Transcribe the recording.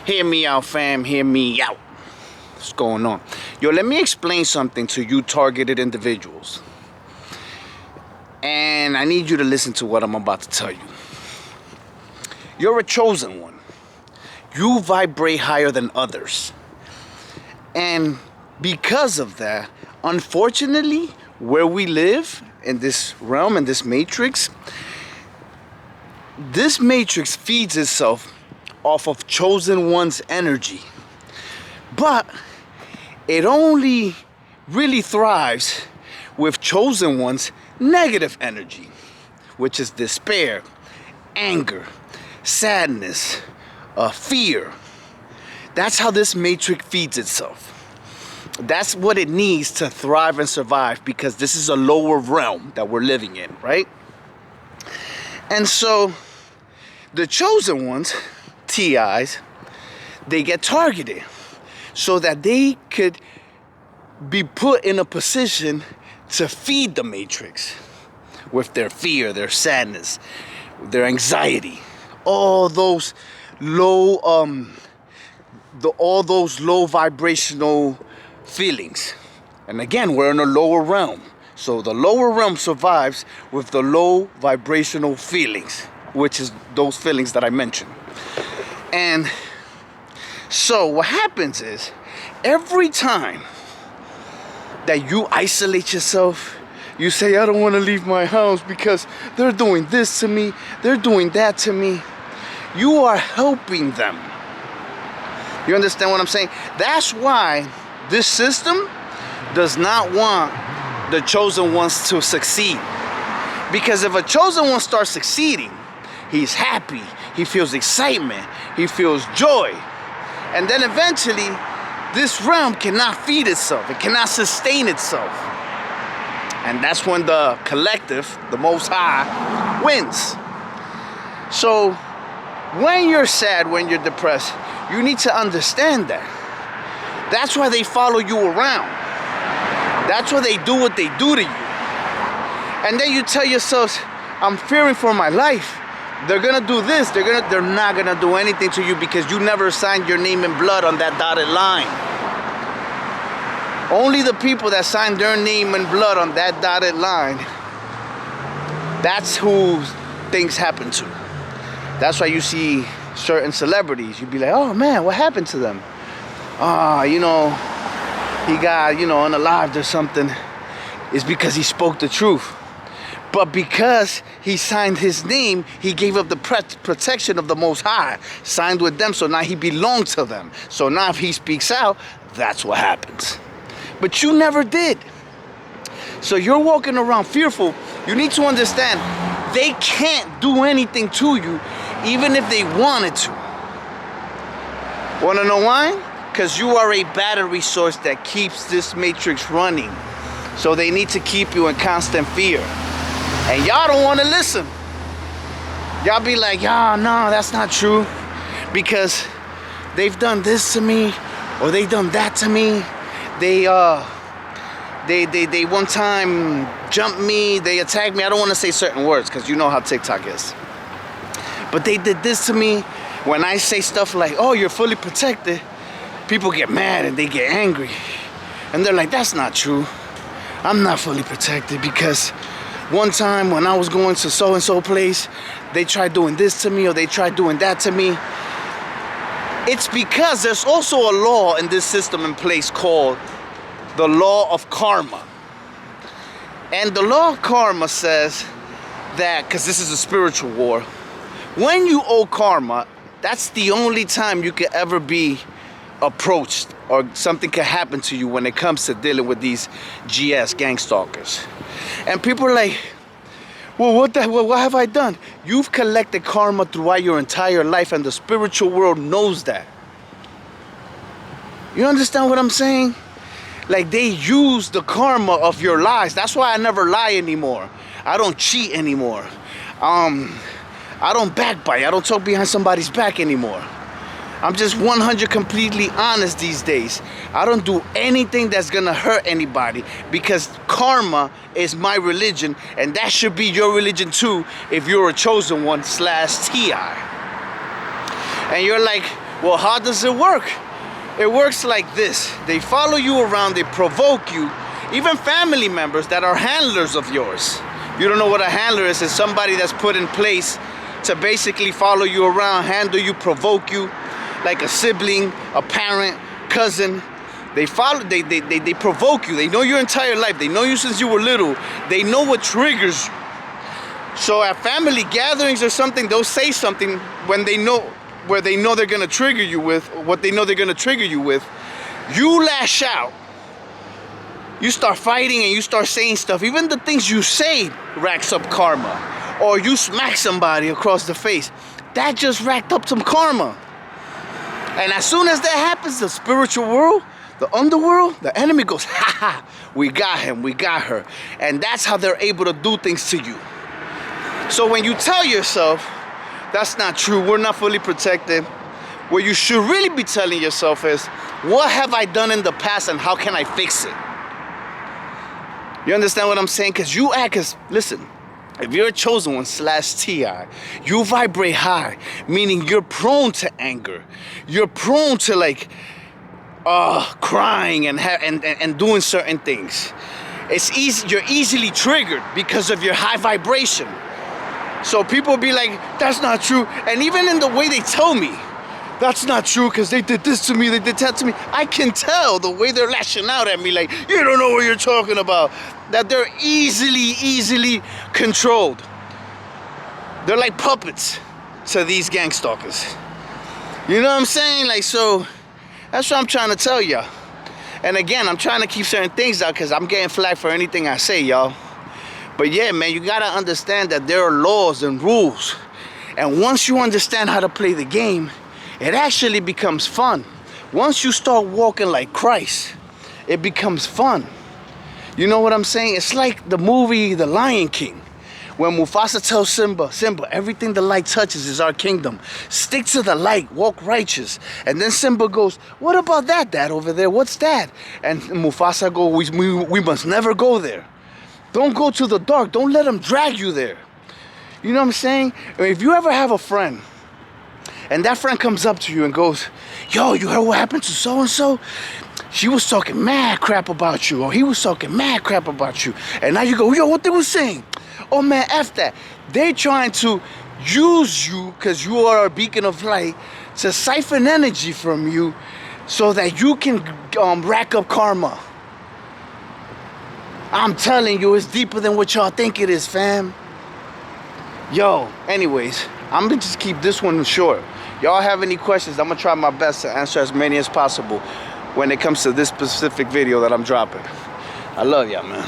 Hear me out, fam. Hear me out. What's going on? Yo, let me explain something to you targeted individuals. And I need you to listen to what I'm about to tell you. You're a chosen one. You vibrate higher than others. And because of that, unfortunately, where we live in this realm, in this matrix feeds itself off of chosen one's energy. But it only really thrives with chosen one's negative energy, which is despair, anger, sadness, fear. That's how this matrix feeds itself. That's what it needs to thrive and survive, because this is a lower realm that we're living in, right? And so the chosen ones, TIs, they get targeted so that they could be put in a position to feed the matrix with their fear, their sadness, their anxiety, all those low vibrational feelings. And again, we're in a lower realm. So the lower realm survives with the low vibrational feelings, which is those feelings that I mentioned. And so what happens is, every time that you isolate yourself, you say, I don't want to leave my house because they're doing this to me, they're doing that to me. You are helping them. You understand what I'm saying? That's why this system does not want the chosen ones to succeed. Because if a chosen one starts succeeding, he's happy, he feels excitement, he feels joy. And then eventually, this realm cannot feed itself, it cannot sustain itself. And that's when the collective, the Most High, wins. So when you're sad, when you're depressed, you need to understand that. That's why they follow you around. That's why they do what they do to you. And then you tell yourselves, I'm fearing for my life. They're gonna do this, they're not gonna do anything to you because you never signed your name in blood on that dotted line. Only the people that signed their name in blood on that dotted line, that's who things happen to. That's why you see certain celebrities, you'd be like, oh man, what happened to them? He got, unalived or something. It's because he spoke the truth. But because he signed his name, he gave up the protection of the Most High, signed with them, so now he belongs to them. So now if he speaks out, that's what happens. But you never did. So you're walking around fearful. You need to understand, they can't do anything to you, even if they wanted to. Wanna know why? Because you are a battery source that keeps this matrix running. So they need to keep you in constant fear. And y'all don't want to listen. Y'all be like, no, that's not true. Because they've done this to me, or they've done that to me. They one time jumped me, they attacked me. I don't want to say certain words because you know how TikTok is. But they did this to me. When I say stuff like, oh, you're fully protected, people get mad and they get angry. And they're like, that's not true. I'm not fully protected because one time when I was going to so-and-so place, they tried doing this to me or they tried doing that to me. It's because there's also a law in this system in place called the law of karma. And the law of karma says that, because this is a spiritual war, when you owe karma, that's the only time you could ever be approached or something could happen to you when it comes to dealing with these GS gang stalkers. And people are like, well, what have I done? You've collected karma throughout your entire life, and the spiritual world knows that. You understand what I'm saying? Like, they use the karma of your lies. That's why I never lie anymore. I don't cheat anymore. I don't backbite. I don't talk behind somebody's back anymore. I'm just 100 completely honest these days. I don't do anything that's gonna hurt anybody, because karma is my religion, and that should be your religion too if you're a chosen one / TI. And you're like, Well, how does it work? It works like this. They follow you around, they provoke you. Even family members that are handlers of yours. You don't know what a handler is. It's somebody that's put in place to basically follow you around, handle you, provoke you, like a sibling, a parent, cousin. They provoke you. They know your entire life. They know you since you were little. They know what triggers you. So at family gatherings or something, they'll say something when they know where they know they're gonna trigger you with, or what they know they're gonna trigger you with. You lash out. You start fighting and you start saying stuff. Even the things you say racks up karma. Or you smack somebody across the face. That just racked up some karma. And as soon as that happens, the spiritual world, the underworld, the enemy goes, ha ha, we got him, we got her. And that's how they're able to do things to you. So when you tell yourself, that's not true, we're not fully protected, what you should really be telling yourself is, what have I done in the past and how can I fix it? You understand what I'm saying? Because you act as, listen, if you're a chosen one / TI, you vibrate high, meaning you're prone to anger. You're prone to like crying and doing certain things. It's easy. You're easily triggered because of your high vibration. So people be like, that's not true. And even in the way they tell me, that's not true because they did this to me, they did that to me. I can tell the way they're lashing out at me like, you don't know what you're talking about. That they're easily controlled. They're like puppets to these gang stalkers. You know what I'm saying? Like, so that's what I'm trying to tell y'all. And again, I'm trying to keep certain things out because I'm getting flagged for anything I say, y'all. But yeah, man, you gotta understand that there are laws and rules. And once you understand how to play the game, it actually becomes fun. Once you start walking like Christ, it becomes fun. You know what I'm saying? It's like the movie The Lion King. When Mufasa tells Simba, everything the light touches is our kingdom. Stick to the light, walk righteous. And then Simba goes, what about that over there? What's that? And Mufasa goes, we must never go there. Don't go to the dark. Don't let them drag you there. You know what I'm saying? If you ever have a friend, and that friend comes up to you and goes, yo, you heard what happened to so-and-so? She was talking mad crap about you, or he was talking mad crap about you. And now you go, yo, what they were saying? Oh man, F that. They trying to use you, because you are a beacon of light, to siphon energy from you so that you can rack up karma. I'm telling you, it's deeper than what y'all think it is, fam. Yo, anyways, I'm gonna just keep this one short. Y'all have any questions, I'm gonna try my best to answer as many as possible when it comes to this specific video that I'm dropping. I love y'all, man.